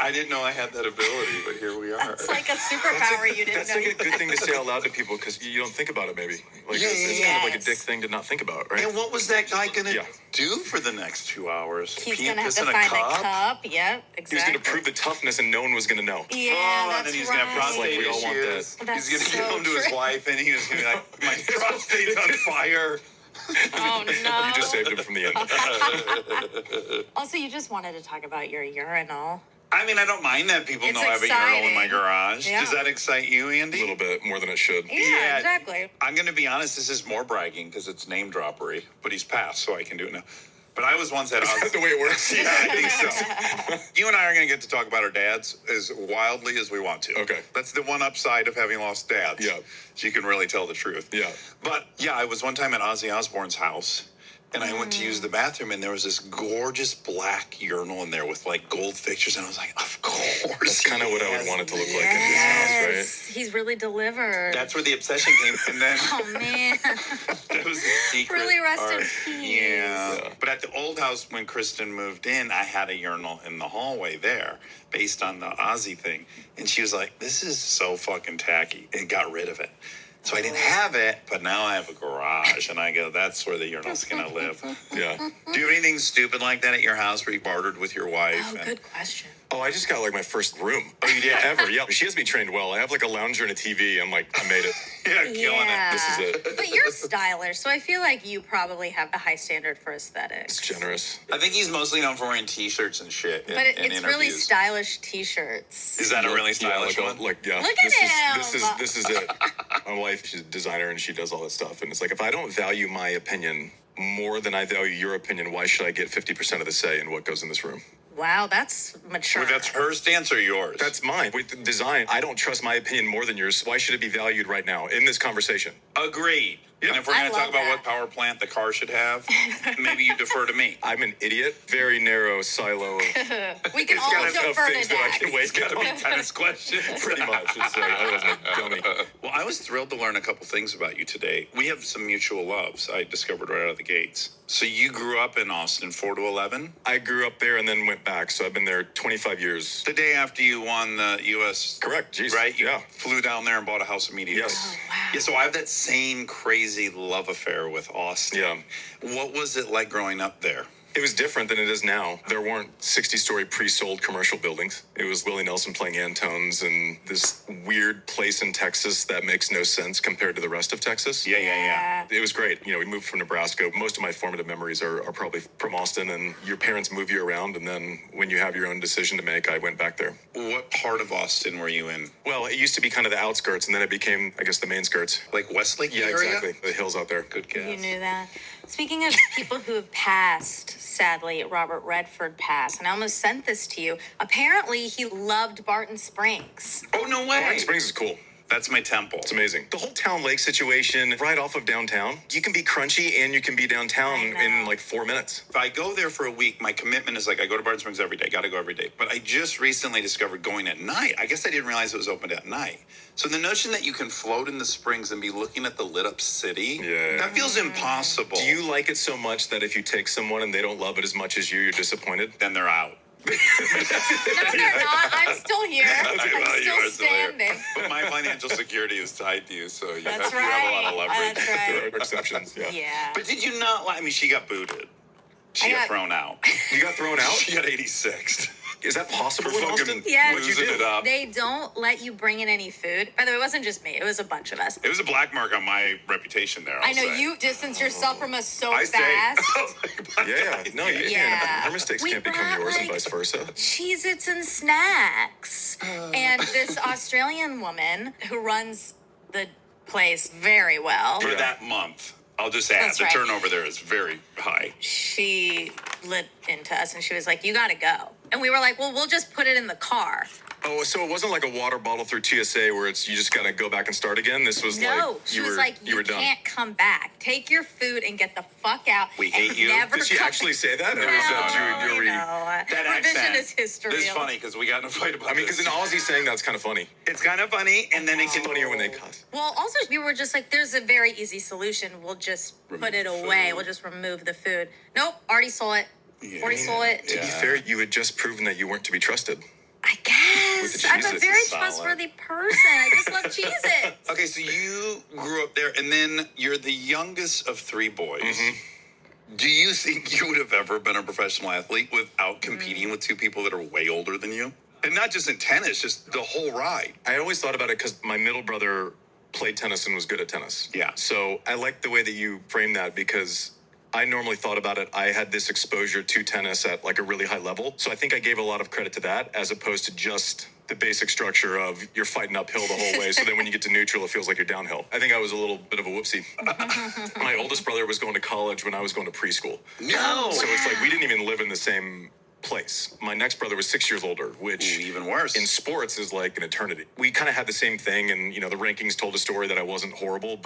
I didn't know I had that ability, but here we are. It's like a superpower you didn't That's know. like a good thing to say out loud to people because you don't think about it. Maybe it's kind of like a dick thing to not think about, right? And what was that guy gonna do for the next 2 hours? He's Pee going to have piss to in a find cup? a cup. Yep, He was exactly. going to prove the toughness, and no one was going to know. Yeah, and that's then he's gonna have prostate Like, we all want issues. that. That's He's gonna so get home to his true. wife, and he was gonna be like, "My prostate's on fire." Oh, no. You just saved him from the end. Also, you just wanted to talk about your urinal. I mean, I don't mind that people It's know I have a urinal in my exciting. garage. Yeah. Does that excite you, A Andy? little bit more than it should. Yeah, exactly. I'm going to be honest, this is more bragging because it's name droppery, but he's passed, so I can do it now. But I was once at Is that the way it works? Yeah, I think so. You and I are going to get to talk about our dads as wildly as we want to. Okay. That's the one upside of having lost dads. Yeah. So you can really tell the truth. Yeah. But yeah, I was one time at Ozzy Osbourne's house. And I went to use the bathroom, and there was this gorgeous black urinal in there with like gold fixtures, and I was like, "Of course." That's kind of what I would want it to look like in his Yes, he's really delivered. That's where the obsession came, and then Oh, man. that was the secret. Really rest in art. peace. Yeah. But at the old house, when Kristen moved in, I had a urinal in the hallway there, based on the Ozzy thing, and she was like, "This is so fucking tacky," and got rid of it. So I didn't have it, but now I have a garage, and I go, that's where the urinal's gonna live. Yeah. Do you have anything stupid like that at your house where you bartered with your wife? Oh, good question. Oh, I just got like my first room. Oh, you did? Ever. Yeah. She has me trained well. I have like a lounger and a TV. I'm like, I made it. Yeah, killing Yeah. This is it. But you're stylish, so I feel like you probably have a high standard for aesthetics. It's generous. it. I think he's mostly known for wearing T-shirts and shit. But it's really stylish T-shirts. Is that a really stylish yeah, one? Like, yeah. Look at This is it. My wife, she's a designer and she does all that stuff. And it's like, if I don't value my opinion more than I value your opinion, why should I get 50% of the say in what goes in this room? Wow, that's mature. Well, that's her stance or yours? That's mine. With design, I don't trust my opinion more than yours. Why should it be valued right now in this conversation? Agreed. Yeah. And if we're I going to talk love about that. what power plant the car should have, maybe you defer to me. I'm an idiot. Very narrow silo of We can It's all gotta- of defer to things that I that. can wake It's got to be up. tennis questions. Pretty much. It's like, I wasn't a dummy. Well, I was thrilled to learn a couple things about you today. We have some mutual loves I discovered right out of the gates. So you grew up in Austin, 4 to 11? I grew up there and then went back. So I've been there 25 years. The day after you won the U.S. Correct. Jeez. Right? You Yeah. flew down there and bought a house immediately. Yes. Oh, wow. Yeah, so I have that same crazy love affair with Austin. Yeah. What was it like growing up there? It was different than it is now. There weren't 60-story pre-sold commercial buildings. It was Willie Nelson playing Antones and this weird place in Texas that makes no sense compared to the rest of Texas. Yeah. It was great. You know, we moved from Nebraska. Most of my formative memories are probably from Austin, and your parents move you around, and then when you have your own decision to make, I went back there. What part of Austin were you in? Well, it used to be kind of the outskirts, and then it became, I guess, the main skirts. Like Westlake Yeah, area? exactly. The hills out there. Good guess. You knew that. Speaking of people who have passed, sadly, Robert Redford passed. And I almost sent this to you. Apparently, he loved Barton Springs. Oh, no way. Barton Springs is cool. That's my temple. It's amazing. The whole town lake situation right off of downtown. You can be crunchy and you can be downtown I know. in like 4 minutes. If I go there for a week, my commitment is like I go to Barton Springs every day. Got to go every day. But I just recently discovered going at night. I guess I didn't realize it was open at night. So the notion that you can float in the springs and be looking at the lit up city, Yeah. that feels impossible. Do you like it so much that if you take someone and they don't love it as much as you, you're disappointed? Then they're out. No, they're not. I'm still here. Well, you I'm are still still here. standing. But my financial security is tied to you, so you, That's have, you have a lot right. of leverage. That's right. There are exceptions, yeah. Yeah. But did you not? I mean, she got booted. She I got got- thrown out. You got thrown out? She got 86th. Is that possible For in fucking Austin? Yes. What'd you losing do? it up. They don't let you bring in any food. By the way, it wasn't just me. It was a bunch of us. It was a black mark on my reputation there. I know say. you distance yourself from us so I fast. stayed. Yeah, no, you Yeah. can't. Her mistakes We can't become brought, yours and like, vice versa. Cheez-Its and snacks. And this Australian woman who runs the place very well, For that month. I'll just add, That's the right. turnover there is very high. she lit into us and she was like, you gotta go. And we were like, well, we'll just put it in the car. Oh, so it wasn't like a water bottle through TSA where it's you just gotta go back and start again. This was No, like she was like, you were done. can't come back. Take your food and get the fuck out. We and hate you. Never Did she come actually say that? Or No, was that you you know. That Revision accent. is history. This is funny because we got in a fight about I mean, because in Aussie saying that's kind of funny. It's kind of funny, and then it It's can funnier when they cuss. Well, also, we were just like, there's a very easy solution. We'll just put it Remove away. food. We'll just remove the food. Nope, already saw it. Yeah. Already saw it. To be fair, you had just proven that you weren't to be trusted. I With the I'm a Cheez-Its very is solid. trustworthy person. I just love Cheez-Its. Okay, so you grew up there, and then you're the youngest of three boys. Do you think you would have ever been a professional athlete without competing with two people that are way older than you? And not just in tennis, just the whole ride. I always thought about it because my middle brother played tennis and was good at tennis. Yeah. So I like the way that you frame that because I normally thought about it. I had this exposure to tennis at like a really high level. So I think I gave a lot of credit to that as opposed to just the basic structure of you're fighting uphill the whole way. So then when you get to neutral, it feels like you're downhill. I think I was a little bit of a whoopsie. My oldest brother was going to college when I was going to preschool. No. So it's like we didn't even live in the same place. My next brother was 6 years older, which Even worse. in sports is like an eternity. We kind of had the same thing, and the rankings told a story that I wasn't horrible.